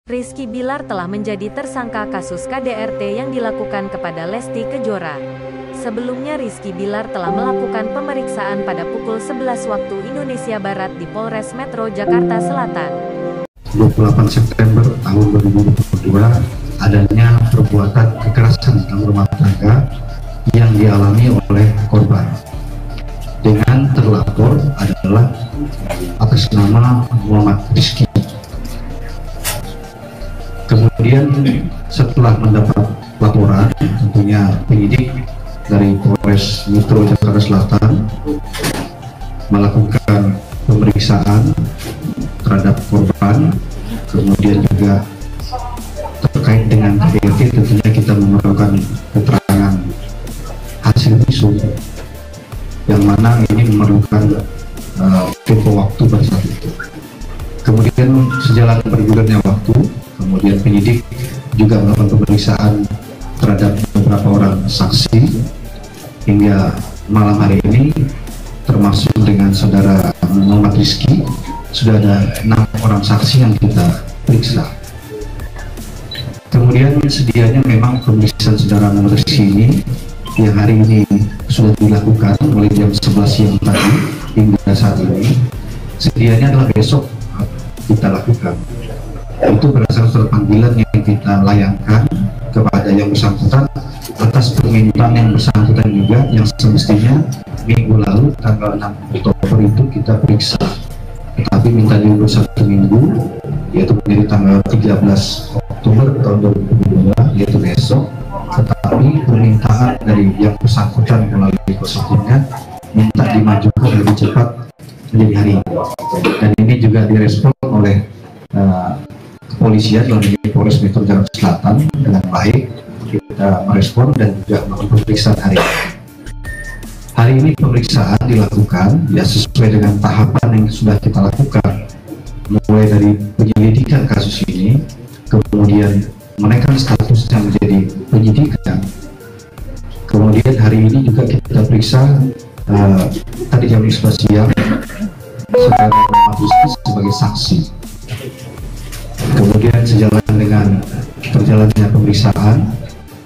Rizky Bilar telah menjadi tersangka kasus KDRT yang dilakukan kepada Lesti Kejora. Sebelumnya Rizky Bilar telah melakukan pemeriksaan pada pukul 11 waktu Indonesia Barat di Polres Metro Jakarta Selatan. 28 September tahun 2022 adanya perbuatan kekerasan dalam rumah tangga yang dialami oleh korban dengan terlapor adalah atas nama Muhammad Rizky. Kemudian setelah mendapat laporan, tentunya penyidik dari Polres Metro Jakarta Selatan melakukan pemeriksaan terhadap korban, kemudian juga terkait dengan KDRT tentunya kita memerlukan keterangan hasil visum yang mana ini memerlukan tempo waktu pada saat itu. Kemudian sejalan bergulirnya waktu, kemudian penyidik juga melakukan pemeriksaan terhadap beberapa orang saksi hingga malam hari ini, termasuk dengan saudara Muhammad Rizky, sudah ada 6 orang saksi yang kita periksa. Kemudian sedianya memang pemeriksaan saudara Muhammad Rizky ini yang hari ini sudah dilakukan mulai jam 11 siang tadi hingga saat ini, sedianya adalah besok kita lakukan. Itu berdasarkan surat panggilan yang kita layangkan kepada yang bersangkutan atas permintaan yang bersangkutan juga, yang semestinya minggu lalu tanggal 6 Oktober itu kita periksa, tetapi minta diundur 1 minggu, yaitu menjadi tanggal 13 Oktober tahun 2022, yaitu besok. Tetapi permintaan dari yang bersangkutan melalui kuasa hukumnya minta dimajukan lebih cepat menjadi hari ini, dan ini juga direspon oleh kepolisian melalui Polres Metro Jakarta Selatan dengan baik. Kita merespon dan juga melakukan pemeriksaan hari ini. Hari ini pemeriksaan dilakukan ya sesuai dengan tahapan yang sudah kita lakukan, mulai dari penyelidikan kasus ini, kemudian menaikkan statusnya menjadi penyidikan, kemudian hari ini juga kita periksa tadi jam 11 siang saudara Muhammad Rizky sebagai saksi. Kemudian sejalan dengan perjalannya pemeriksaan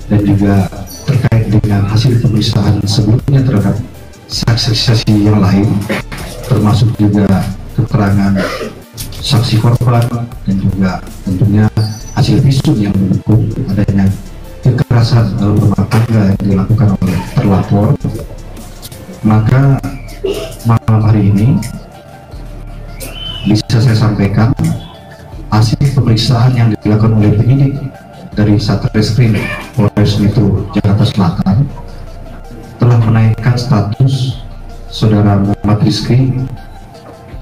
dan juga terkait dengan hasil pemeriksaan sebelumnya terhadap saksi-saksi yang lain, termasuk juga keterangan saksi korban dan juga tentunya hasil visum yang mendukung adanya kekerasan dalam rumah tangga yang dilakukan oleh terlapor, maka malam hari ini bisa saya sampaikan hasil pemeriksaan yang dilakukan oleh penyidik dari Satreskrim Polres Metro Jakarta Selatan telah menaikkan status saudara Muhammad Rizky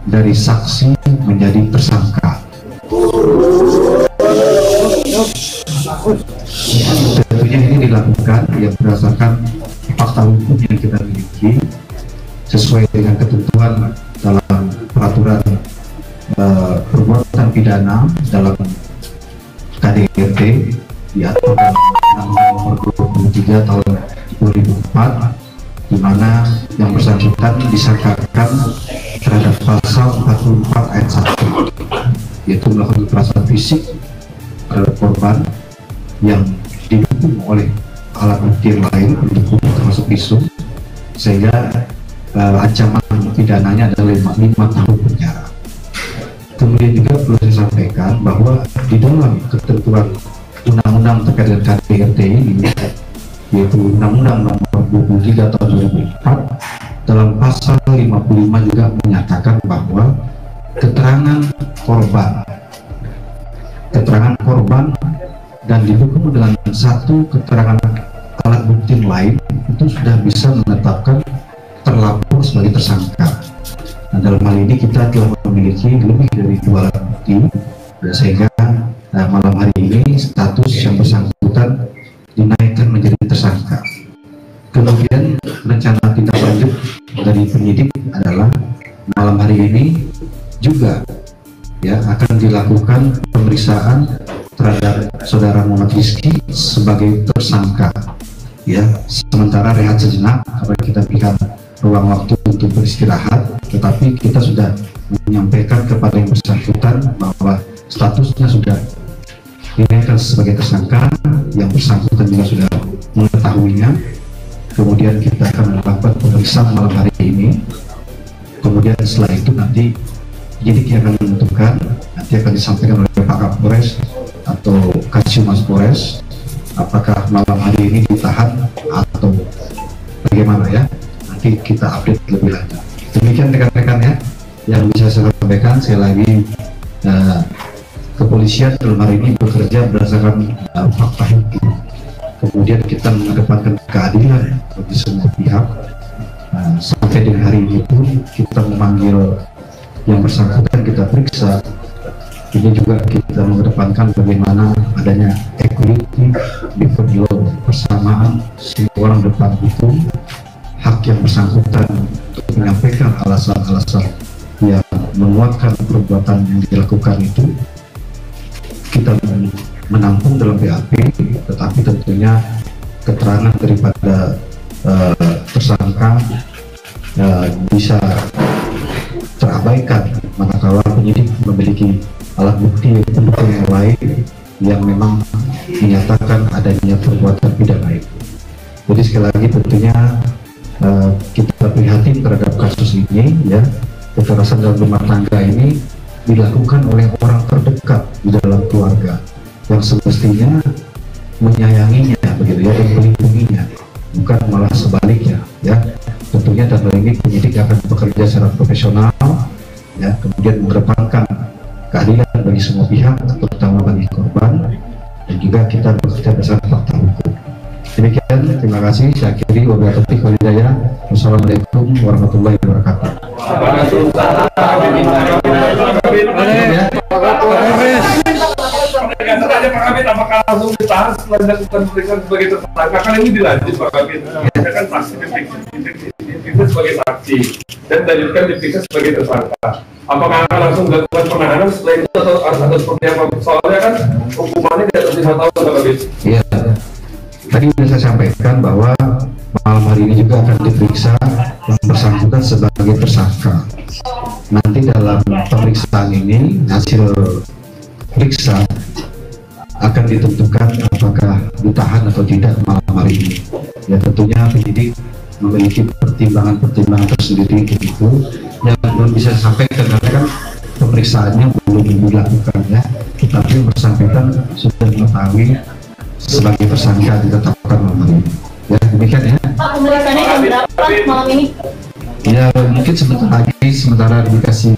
dari saksi menjadi tersangka. Tentunya ini dilakukan yang berdasarkan fakta hukum yang kita miliki sesuai dengan ketentuan dalam peraturan perbuatan pidana dalam KDRT diatur dalam Undang-Undang Nomor 23 Tahun 2004, di mana yang bersangkutan disangkakan terhadap pasal 44 ayat 1, yaitu melakukan kekerasan fisik terhadap korban yang didukung oleh alat bukti yang lain pendukung termasuk visum, sehingga ancaman pidananya adalah 5 tahun penjara. Kemudian juga perlu saya sampaikan bahwa di dalam ketentuan undang-undang terkait dengan KDRT ini, yaitu Undang-Undang Nomor 23 Tahun 2004, dalam pasal 55 juga menyatakan bahwa keterangan korban dan didukung dengan satu keterangan alat bukti lain itu sudah bisa menetapkan terlapor sebagai tersangka. Nah, dalam hal ini kita telah memiliki lebih dari 2 alat bukti, sehingga malam hari ini status yang bersangkutan dinaikkan menjadi tersangka. Kemudian rencana tindak lanjut dari penyidik adalah malam hari ini juga ya akan dilakukan pemeriksaan terhadap saudara Muhammad Rizky sebagai tersangka. Ya, sementara rehat sejenak karena kita berikan ruang waktu untuk beristirahat, tetapi kita sudah menyampaikan kepada yang bersangkutan bahwa statusnya sudah dinaikkan sebagai tersangka, yang bersangkutan juga sudah mengetahuinya. Kemudian kita akan melakukan pemeriksaan malam hari ini. Kemudian setelah itu nanti penyidik yang akan menentukan, nanti akan disampaikan oleh Pak Kapolres atau Kasihumas Polres, apakah malam hari ini ditahan atau bagaimana ya. Nanti kita update lebih lanjut. Demikian rekan-rekan ya yang bisa saya sampaikan. Sekali lagi, kepolisian dalam hari ini bekerja berdasarkan fakta hukum. Kemudian kita mengedepankan keadilan bagi semua pihak. Sampai dengan hari ini pun kita memanggil yang bersangkutan, kita periksa. Ini juga kita mengedepankan bagaimana adanya equity, different law, persamaan semua orang depan hukum. Hak yang bersangkutan untuk menyampaikan alasan-alasan yang menguatkan perbuatan yang dilakukan itu kita menampung dalam BAP, tetapi tentunya keterangan daripada tersangka bisa terabaikan manakala penyidik memiliki alat bukti pendukung yang lain yang memang menyatakan adanya perbuatan pidana itu. Jadi sekali lagi tentunya kita prihatin terhadap kasus ini ya. Kekerasan dalam rumah tangga ini dilakukan oleh orang terdekat di dalam keluarga yang semestinya menyayanginya begitu ya, dan melindunginya, bukan malah sebaliknya ya. Tentunya dalam hal ini penyidik akan bekerja secara profesional ya, kemudian mengedepankan keadilan bagi semua pihak, terutama bagi korban, dan juga kita bekerja berdasarkan fakta hukum. Demikian, terima kasih. Saya akhiri, wabillahi taufiq wal hidayah. Wassalamualaikum warahmatullahi wabarakatuh. Pak Kabit, apakah langsung ditahan setelah dilakukan pemeriksaan sebagai tersangka? Kan ini dilanjut Pak Kabit, kita kan saksi diperiksa sebagai saksi dan dilanjutkan diperiksa sebagai tersangka. Apakah akan langsung dilakukan penahanan setelah itu atau seperti apa? Soalnya kan hukumannya di atas 5 tahun Pak Kabit. Iya. Tadi sudah saya sampaikan bahwa malam hari ini juga akan diperiksa yang bersangkutan sebagai tersangka. Nanti dalam pemeriksaan ini hasil periksa akan ditentukan apakah ditahan atau tidak malam hari ini. Ya tentunya penyidik memiliki pertimbangan-pertimbangan tersendiri itu yang belum bisa disampaikan karena kan pemeriksaannya belum dilakukan ya. Tetapi yang bersangkutan sudah mengetahui sebagai tersangka ditetapkan malam hari ini. Ya demikian ya. Pak, pemeriksaannya jam berapa malam ini? Ya mungkin sebentar lagi, sementara dikasih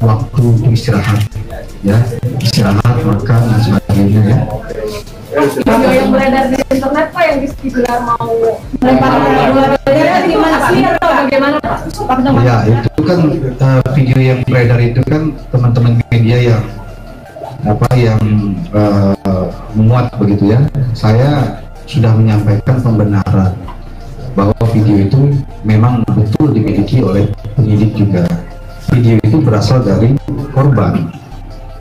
waktu untuk istirahat ya, istirahat, makan dan sebagainya ya. Video yang beredar di internet Pak yang dibilang mau melempar bola gimana Pak? Atau bagaimana Pak? Ya itu kan video yang beredar itu kan teman-teman media yang memuat begitu ya. Saya sudah menyampaikan pembenaran bahwa video itu memang betul dimiliki oleh penyidik juga. Video itu berasal dari korban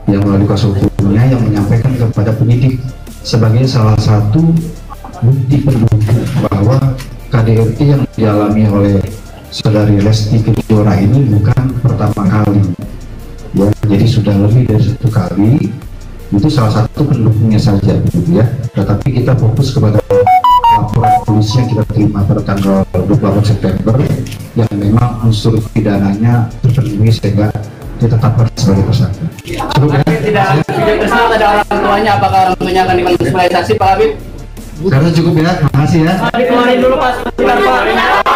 yang melalui kuasa hukumnya yang menyampaikan kepada penyidik sebagai salah satu bukti pendukung bahwa KDRT yang dialami oleh saudari Lesti Kejora ini bukan pertama kali ya, jadi sudah lebih dari 1 kali. Itu salah satu pendukungnya saja gitu ya, tetapi kita fokus kepada laporan polisi yang kita terima pada tanggal 28 September yang memang unsur pidananya terpenuhi sehingga ditetapkan sebagai tersangka. Cukup ya? Tidak tersangka ada orang tuanya, apakah orang tuanya akan dipanggil sebagai saksi Pak Habib? Karena cukup ya, terima kasih ya. Dikeluarin dulu Pak, sebentar Pak.